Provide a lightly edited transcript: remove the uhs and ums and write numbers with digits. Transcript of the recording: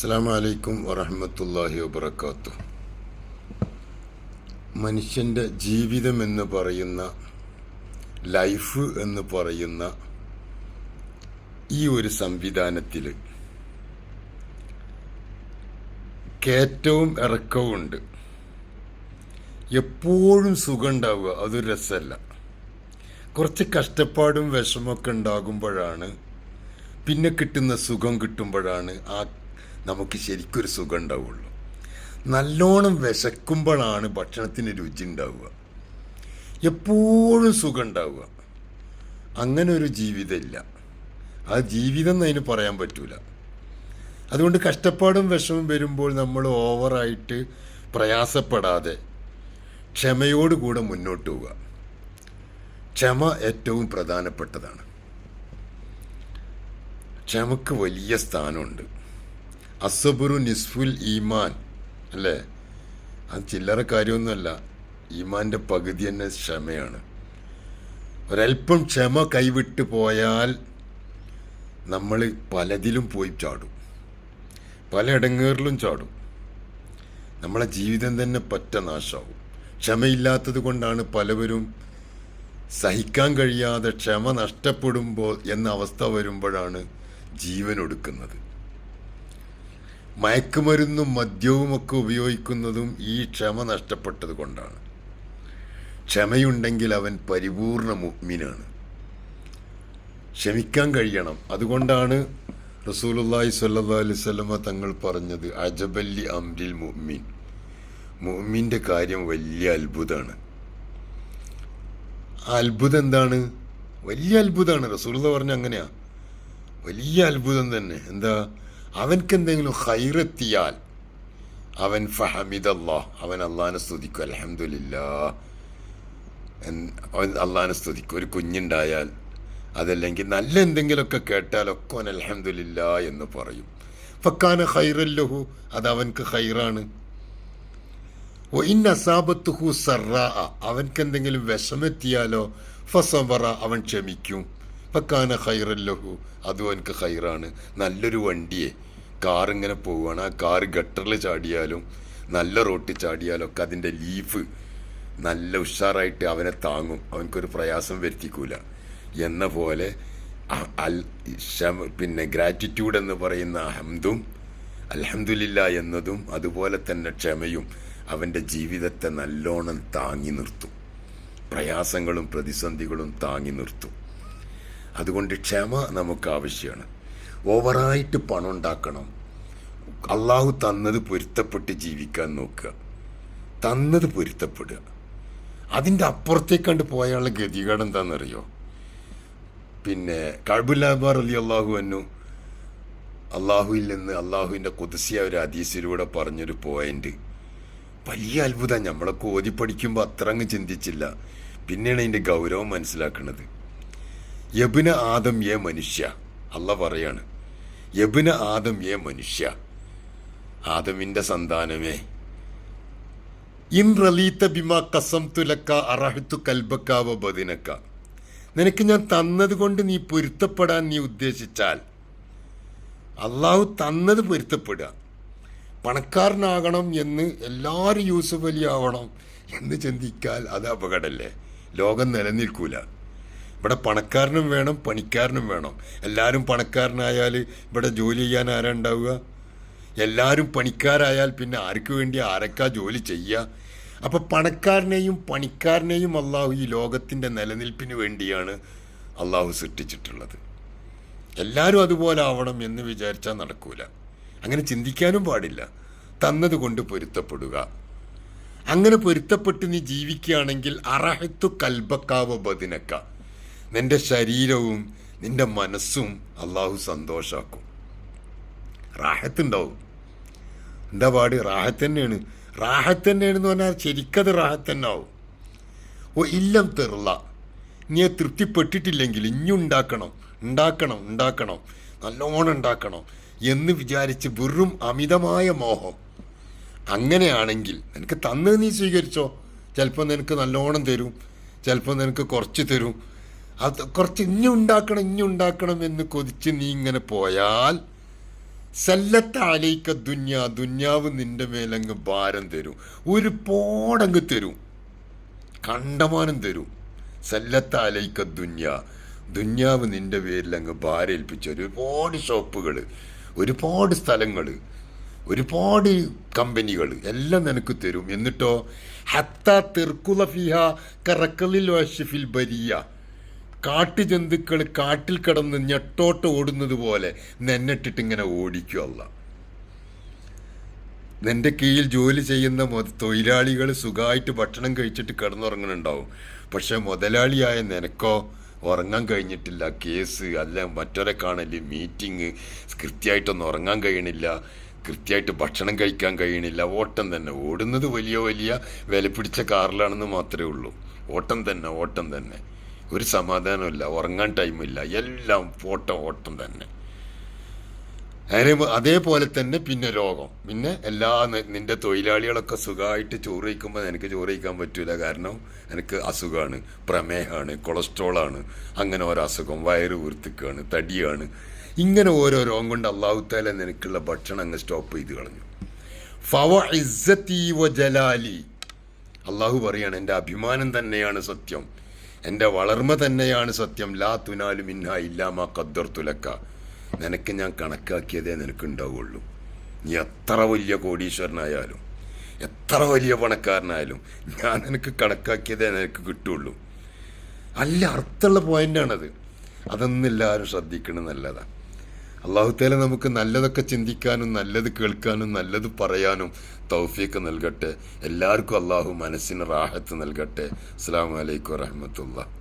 അസ്സലാമു അലൈക്കും വറഹ്മത്തുള്ളാഹി വബറകാതുഹു. മനുഷ്യൻ്റെ ജീവിതം എന്ന് പറയുന്ന, ലൈഫ് എന്ന് പറയുന്ന ഈ ഒരു സംവിധാനത്തിൽ കയറ്റവും ഇറക്കവും ഉണ്ട്. എപ്പോഴും സുഖം ഉണ്ടാവുക അതൊരു രസമല്ല. കുറച്ച് കഷ്ടപ്പാടും വിഷമമൊക്കെ ഉണ്ടാകുമ്പോഴാണ്, പിന്നെ കിട്ടുന്ന സുഖം കിട്ടുമ്പോഴാണ് നമുക്ക് ശരിക്കൊരു സുഖം ഉണ്ടാവുള്ളൂ. നല്ലോണം വിശക്കുമ്പോഴാണ് ഭക്ഷണത്തിന് രുചി ഉണ്ടാവുക. എപ്പോഴും സുഖം ഉണ്ടാവുക അങ്ങനെ ഒരു ജീവിതമില്ല. ആ ജീവിതം എന്ന് അതിന് പറയാൻ പറ്റൂല. അതുകൊണ്ട് കഷ്ടപ്പാടും വിഷമം വരുമ്പോൾ നമ്മൾ ഓവറായിട്ട് പ്രയാസപ്പെടാതെ ക്ഷമയോടുകൂടെ മുന്നോട്ട് പോവുക. ക്ഷമ ഏറ്റവും പ്രധാനപ്പെട്ടതാണ്. ക്ഷമക്ക് വലിയ സ്ഥാനമുണ്ട്. അസ്സബുറു നിസ്ഫുൽ ഈമാൻ അല്ലേ? അത് ചില്ലറ കാര്യമൊന്നുമല്ല. ഈമാൻ്റെ പകുതി തന്നെ ക്ഷമയാണ്. ഒരൽപ്പം ക്ഷമ കൈവിട്ട് പോയാൽ നമ്മൾ പലതിലും പോയി ചാടും, പല ഇടങ്ങേറിലും ചാടും. നമ്മളെ ജീവിതം തന്നെ പറ്റ നാശമാവും. ക്ഷമയില്ലാത്തത് കൊണ്ടാണ് പലവരും സഹിക്കാൻ കഴിയാതെ ക്ഷമ നഷ്ടപ്പെടുമ്പോൾ എന്ന അവസ്ഥ വരുമ്പോഴാണ് ജീവൻ ഒടുക്കുന്നത്. മയക്കുമരുന്നും മദ്യവുമൊക്കെ ഉപയോഗിക്കുന്നതും ഈ ക്ഷമ നഷ്ടപ്പെട്ടത് കൊണ്ടാണ്. ക്ഷമയുണ്ടെങ്കിൽ അവൻ പരിപൂർണ മുഅ്മിനാണ്. ക്ഷമിക്കാൻ കഴിയണം. അതുകൊണ്ടാണ് റസൂലുള്ളാഹി സ്വല്ലല്ലാഹു അലൈഹി വസല്ലമ തങ്ങൾ പറഞ്ഞത്, അജബല്ലി അംരിൽ മുഅ്മിൻ, മുഅ്മിൻ്റെ കാര്യം വലിയ അത്ഭുതമാണ്. ആ അത്ഭുതം എന്താണ്? വലിയ അത്ഭുതമാണ്. റസൂലുള്ളാഹി പറഞ്ഞ അങ്ങനെയാ, വലിയ അത്ഭുതം തന്നെ. എന്താ? അവൻക്കെന്തെങ്കിലും ഖൈറെത്തിയാൽ അവൻ ഫഹമിദല്ലാഹ്, അവൻ അള്ളാഹിനെ സ്തുതിക്കും. അൽഹംദുലില്ലാഹ്, അവൻ അള്ളാഹിനെ സ്തുതിക്കും. ഒരു കുഞ്ഞുണ്ടായാൽ അതല്ലെങ്കിൽ നല്ല എന്തെങ്കിലുമൊക്കെ കേട്ടാലൊക്കെ അവൻ അൽഹംദുലില്ലാഹ് എന്ന് പറയും. ഫക്കാന ഖൈറല്ലഹു, അത് അവൻക്ക് ഖൈറാണ്. ഇൻ അസാബത്തുഹു സറാ, അവൻക്കെന്തെങ്കിലും വിഷമെത്തിയാലോ ഫസബറ, അവൻ ക്ഷമിക്കും. ഫക്കാന ഖൈറല്ലഹു, അതും അവൻക്ക് ഖൈറാണ്. നല്ലൊരു വണ്ടിയെ കാറിങ്ങനെ പോവുകയാണ്, ആ കാറ് ഗട്ടറിൽ ചാടിയാലും നല്ല റോട്ടിൽ ചാടിയാലും ഒക്കെ അതിൻ്റെ ലീഫ് നല്ല ഉഷാറായിട്ട് അവനെ താങ്ങും, അവനക്കൊരു പ്രയാസം വരുത്തിക്കൂല. എന്ന പോലെ പിന്നെ ഗ്രാറ്റിറ്റ്യൂഡ് എന്ന് പറയുന്ന ഹംദും അൽഹംദുലില്ലാഹ് എന്നതും അതുപോലെ തന്നെ ക്ഷമയും അവൻ്റെ ജീവിതത്തെ നല്ലോണം താങ്ങി നിർത്തും. പ്രയാസങ്ങളും പ്രതിസന്ധികളും താങ്ങി നിർത്തും. അതുകൊണ്ട് ക്ഷമ നമുക്ക് ആവശ്യമാണ്. ഓവറായിട്ട് പണം ഉണ്ടാക്കണം. അള്ളാഹു തന്നത് പൊരുത്തപ്പെട്ട് ജീവിക്കാൻ നോക്കുക. തന്നത് പൊരുത്തപ്പെടുക. അതിൻ്റെ അപ്പുറത്തേക്കണ്ട് പോയാലുള്ള ഗതികേട് എന്താണെന്നറിയോ? പിന്നെ കഅബുൽ റളിയല്ലാഹു അൻഹു അള്ളാഹുവിൽ നിന്ന് അള്ളാഹുവിൻ്റെ ഖുദ്സിയ ഒരു ഹദീസിലൂടെ പറഞ്ഞൊരു പോയിന്റ് വലിയ അത്ഭുതം. നമ്മളൊക്കെ ഓതി പഠിക്കുമ്പോൾ അത്ര അങ്ങ് ചിന്തിച്ചില്ല, പിന്നെയാണ് അതിൻ്റെ ഗൗരവം മനസ്സിലാക്കുന്നത്. യബ്ന ആദം യേ മനുഷ്യ, അള്ളാഹ് പറയാണ്, യബ്ന ആദം യേ മനുഷ്യ, ആദമിൻ്റെ സന്താനമേ, ഇൻ റലീത ബിമാ ഖസംതു ലക അറഹ്തു കൽബക വ ബദനക, നിനക്ക് ഞാൻ തന്നത് കൊണ്ട് നീ പൊരുത്തപ്പെടാൻ നീ ഉദ്ദേശിച്ചാൽ, അള്ളാഹു തന്നത് പൊരുത്തപ്പെടുക. പണക്കാരനാകണം എന്ന് എല്ലാവരും യൂസുഫ് അലി ആവണം എന്ന് ചിന്തിക്കാൽ അത് അപകടമല്ലേ? ലോകം നിലനിൽക്കൂല. ഇവിടെ പണക്കാരനും വേണം, പണിക്കാരനും വേണം. എല്ലാവരും പണക്കാരനായാൽ ഇവിടെ ജോലി ചെയ്യാൻ ആരാ ഉണ്ടാവുക? എല്ലാവരും പണിക്കാരായാൽ പിന്നെ ആർക്ക് വേണ്ടി ആരൊക്കെ ജോലി ചെയ്യുക? അപ്പം പണക്കാരനെയും പണിക്കാരനെയും അള്ളാഹു ഈ ലോകത്തിൻ്റെ നിലനിൽപ്പിന് വേണ്ടിയാണ് അള്ളാഹു സൃഷ്ടിച്ചിട്ടുള്ളത്. എല്ലാവരും അതുപോലെ ആവണം എന്ന് വിചാരിച്ചാൽ നടക്കൂല. അങ്ങനെ ചിന്തിക്കാനും പാടില്ല. തന്നതുകൊണ്ട് പൊരുത്തപ്പെടുക. അങ്ങനെ പൊരുത്തപ്പെട്ട് നീ ജീവിക്കുകയാണെങ്കിൽ അറഹത്തു കൽബക്കാവ ബദിനക്ക, നിന്റെ ശരീരവും നിന്റെ മനസ്സും അള്ളാഹു സന്തോഷാക്കും. റാഹത്തുണ്ടാവും. എന്താ പാട്? റാഹത്ത് തന്നെയാണ്. റാഹത്ത് തന്നെയാണെന്ന് പറഞ്ഞാൽ ശരിക്കത് റാഹത്ത് തന്നെ ആവും. ഇല്ലം തെറുള്ള, നീ തൃപ്തിപ്പെട്ടിട്ടില്ലെങ്കിൽ ഇഞ്ഞുണ്ടാക്കണം, ഉണ്ടാക്കണം, ഉണ്ടാക്കണം, നല്ലോണം ഉണ്ടാക്കണം എന്ന് വിചാരിച്ച് വെറും അമിതമായ മോഹം. അങ്ങനെയാണെങ്കിൽ നിനക്ക് തന്നത് നീ സ്വീകരിച്ചോ. ചിലപ്പോൾ നിനക്ക് നല്ലോണം തരും, ചിലപ്പോൾ നിനക്ക് കുറച്ച് തരും. അത് കുറച്ച് ഇഞ്ഞുണ്ടാക്കണം എന്ന് കൊതിച്ച് നീ ഇങ്ങനെ പോയാൽ സല്ലത്ത അലൈക്ക ദുന്യാവ് നിന്റെ മേലങ്ങ് ഭാരം തരും, ഒരുപാടങ്ങ് തരും, കണ്ടമാനം തരും. സല്ലത്ത അലൈക്ക ദുന്യാവ് നിന്റെ പേരിൽ അങ്ങ് ഭാരം ഏൽപ്പിച്ച ഒരുപാട് ഷോപ്പുകൾ, ഒരുപാട് സ്ഥലങ്ങൾ, ഒരുപാട് കമ്പനികൾ എല്ലാം നിനക്ക് തരും. എന്നിട്ടോ ഹത്താ തിർക്കുല ഫിഹ കറക്കലിൽ വാഷിഫിൽ ബരിയ, കാട്ടുജന്തുക്കൾ കാട്ടിൽ കിടന്ന് ഞെട്ടോട്ട് ഓടുന്നത് പോലെ നെന്നിട്ടിട്ട് ഇങ്ങനെ ഓടിക്കുമല്ല. നിന്റെ കീഴിൽ ജോലി ചെയ്യുന്ന തൊഴിലാളികൾ സുഖമായിട്ട് ഭക്ഷണം കഴിച്ചിട്ട് കിടന്നുറങ്ങുന്നുണ്ടാവും. പക്ഷെ മുതലാളിയായ നിനക്കോ ഉറങ്ങാൻ കഴിഞ്ഞിട്ടില്ല, കേസ് അല്ല മറ്റൊരെ കാണല്, മീറ്റിംഗ്, കൃത്യമായിട്ടൊന്നും ഉറങ്ങാൻ കഴിയണില്ല, കൃത്യമായിട്ട് ഭക്ഷണം കഴിക്കാൻ കഴിയണില്ല. ഓട്ടം തന്നെ, ഓടുന്നത് വലിയ വലിയ വില പിടിച്ച കാറിലാണെന്ന് മാത്രമേ ഉള്ളൂ. ഓട്ടം തന്നെ, ഒരു സമാധാനമില്ല, ഉറങ്ങാൻ ടൈമില്ല, എല്ലാം ഓട്ടം തന്നെ. അതേപോലെ തന്നെ പിന്നെ രോഗം, പിന്നെ നിന്റെ തൊഴിലാളികളൊക്കെ സുഖമായിട്ട് ചോറ് കഴിക്കുമ്പോൾ എനിക്ക് ചോറ് കഴിക്കാൻ പറ്റൂല, കാരണം എനിക്ക് അസുഖമാണ്, പ്രമേഹമാണ്, കൊളസ്ട്രോളാണ്, അങ്ങനെ ഓരോ അസുഖം, വയറ് വീർത്തിക്കാണ്, തടിയാണ്, ഇങ്ങനെ ഓരോ രോഗം കൊണ്ട് അള്ളാഹു തആല നിനക്കുള്ള ഭക്ഷണം അങ്ങ് സ്റ്റോപ്പ് ചെയ്ത് കളഞ്ഞു. ഫവ ഇസ്സത്തി വ ജലാലി, അള്ളാഹു പറയാണ് എൻ്റെ അഭിമാനം തന്നെയാണ് സത്യം, എൻ്റെ വളർമ്മ തന്നെയാണ് സത്യം. ലാ തുനാലു മിൻഹ ഇല്ലാ മാ ഖദ്ദർതു ലക, നിനക്ക് ഞാൻ കണക്കാക്കിയതേ നിനക്കുണ്ടാവുള്ളൂ. നീ എത്ര വലിയ കോടീശ്വരനായാലും എത്ര വലിയ പണക്കാരനായാലും ഞാൻ നിനക്ക് കണക്കാക്കിയതേ നിനക്ക് കിട്ടുള്ളൂ. നല്ല അർത്ഥമുള്ള പോയിൻ്റാണത്. അതൊന്നും എല്ലാവരും ശ്രദ്ധിക്കണം, നല്ലതാണ്. അള്ളാഹു തആല നമുക്ക് നല്ലതൊക്കെ ചിന്തിക്കാനും നല്ലത് കേൾക്കാനും നല്ലത് പറയാനും തൗഫീഖ് നൽകട്ടെ. എല്ലാവർക്കും അള്ളാഹു മനസ്സിന് റാഹത്ത് നൽകട്ടെ. അസ്സലാമു അലൈക്കും വറഹ്മത്തുള്ളാഹി.